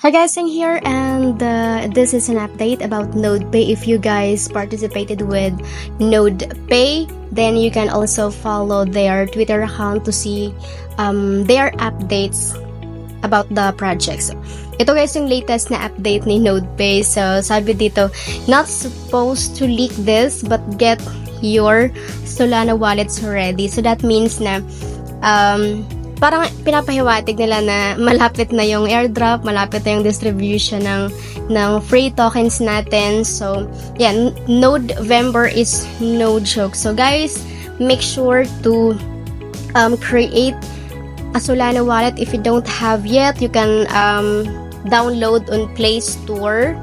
Hi guys, I'm here and this is an update about NodePay. If you guys participated with NodePay, then you can also follow their Twitter account to see their updates about the projects. Ito guys yung latest na update ni NodePay. So sabi dito, not supposed to leak this but get your Solana wallets ready. So that means na parang pinapahiwatig nila na malapit na yung airdrop, malapit na yung distribution ng free tokens natin. So, yeah, November is no joke. So, guys, make sure to create a Solana wallet. If you don't have yet, you can download on Play Store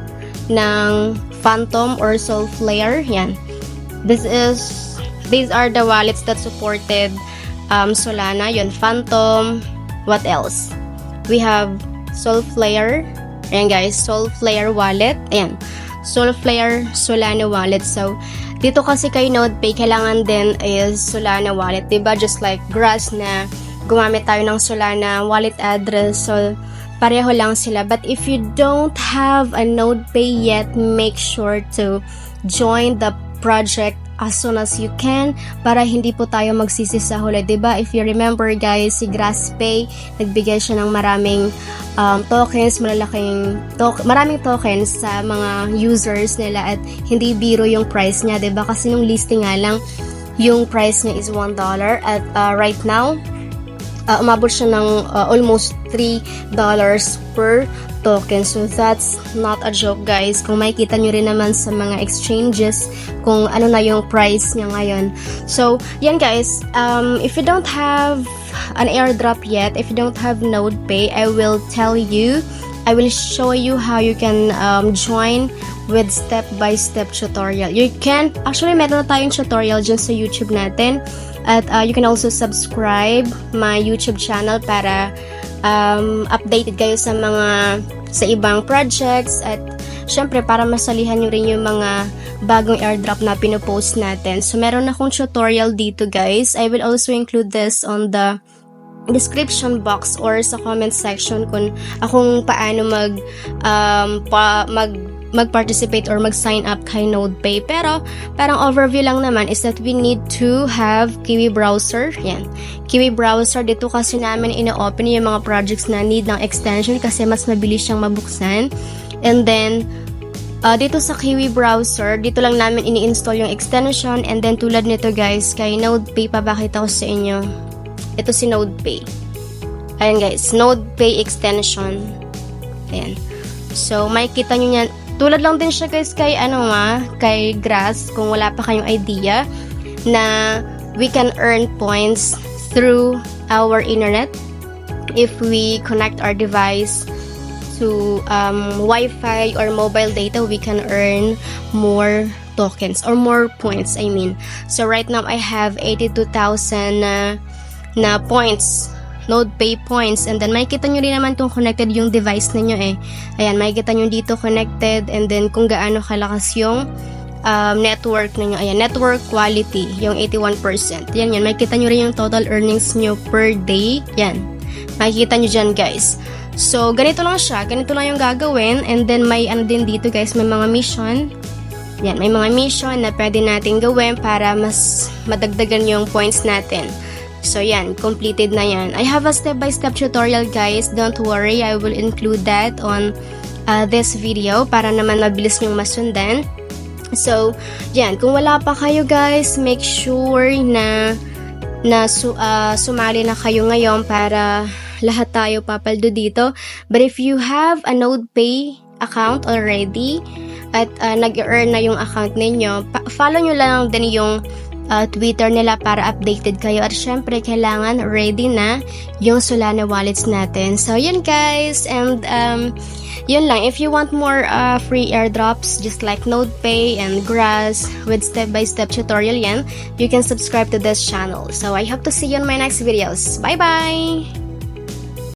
ng Phantom or Solflare. Yan. These are the wallets that supported Solana, yun, Phantom, what else? We have Solflare, ayan guys, Solflare wallet, ayan, Solflare Solana wallet. So, dito kasi kay NodePay, kailangan din is Solana wallet, diba? Just like Grass na gumamit tayo ng Solana wallet address, so pareho lang sila. But if you don't have a NodePay yet, make sure to join the project as soon as you can para hindi po tayo magsisi sa huli, diba? If you remember guys, si GrassPay nagbigay siya ng maraming tokens, maraming tokens sa mga users nila at hindi biro yung price niya, diba? Kasi nung listing nga lang yung price niya is $1 at right now umabot siya ng almost $3 per token. So that's not a joke guys. Kung makikita nyo rin naman sa mga exchanges kung ano na yung price niya ngayon. So yan guys, if you don't have an airdrop yet, if you don't have NodePay, I will show you how you can join with step-by-step tutorial. You can, actually meron na tayong tutorial dyan sa YouTube natin. At you can also subscribe my YouTube channel para updated kayo sa ibang projects at syempre para masalihan nyo rin yung mga bagong airdrop na pinopost natin. So meron akong tutorial dito guys. I will also include this on the description box or sa comment section kung paano mag-participate or mag-sign up kay NodePay. Pero parang overview lang naman is that we need to have Kiwi browser. Yan. Kiwi browser, dito kasi namin ino-open yung mga projects na need ng extension kasi mas mabilis siyang mabuksan. And then dito sa Kiwi browser, dito lang namin ini-install yung extension. And then tulad nito guys, kay NodePay, papakita ko sa inyo. Ito si NodePay. Ayan guys, NodePay extension. Ayan. So, makikita nyo yan. Tulad lang din siya guys kay Grass, kung wala pa kayong idea, na we can earn points through our internet. If we connect our device to Wi-Fi or mobile data, we can earn more tokens or more points, I mean. So, right now, I have 82,000 na points, NodePay points, and then makikita nyo rin naman kung connected yung device ninyo eh. Ayan, makikita nyo dito connected, and then kung gaano kalakas yung network ninyo. Ayan, network quality, yung 81%. Yan, makikita nyo rin yung total earnings nyo per day. Yan, makikita nyo dyan guys. So, ganito lang siya, ganito lang yung gagawin, and then may din dito guys, may mga mission. Yan, may mga mission na pwede natin gawin para mas madagdagan yung points natin. So yan, completed na yan. I have a step-by-step tutorial guys. Don't worry, I will include that on this video para naman mabilis nyong masundan. So, yan, kung wala pa kayo guys, make sure na sumali na kayo ngayon para lahat tayo papaldo dito. But if you have a NodePay account already at nag-earn na yung account ninyo, follow nyo lang din yung Twitter nila para updated kayo. At syempre, kailangan ready na yung Solana wallets natin. So, yun guys. And, yun lang. If you want more free airdrops, just like NodePay and Grass with step-by-step tutorial yan, you can subscribe to this channel. So, I hope to see you on my next videos. Bye-bye!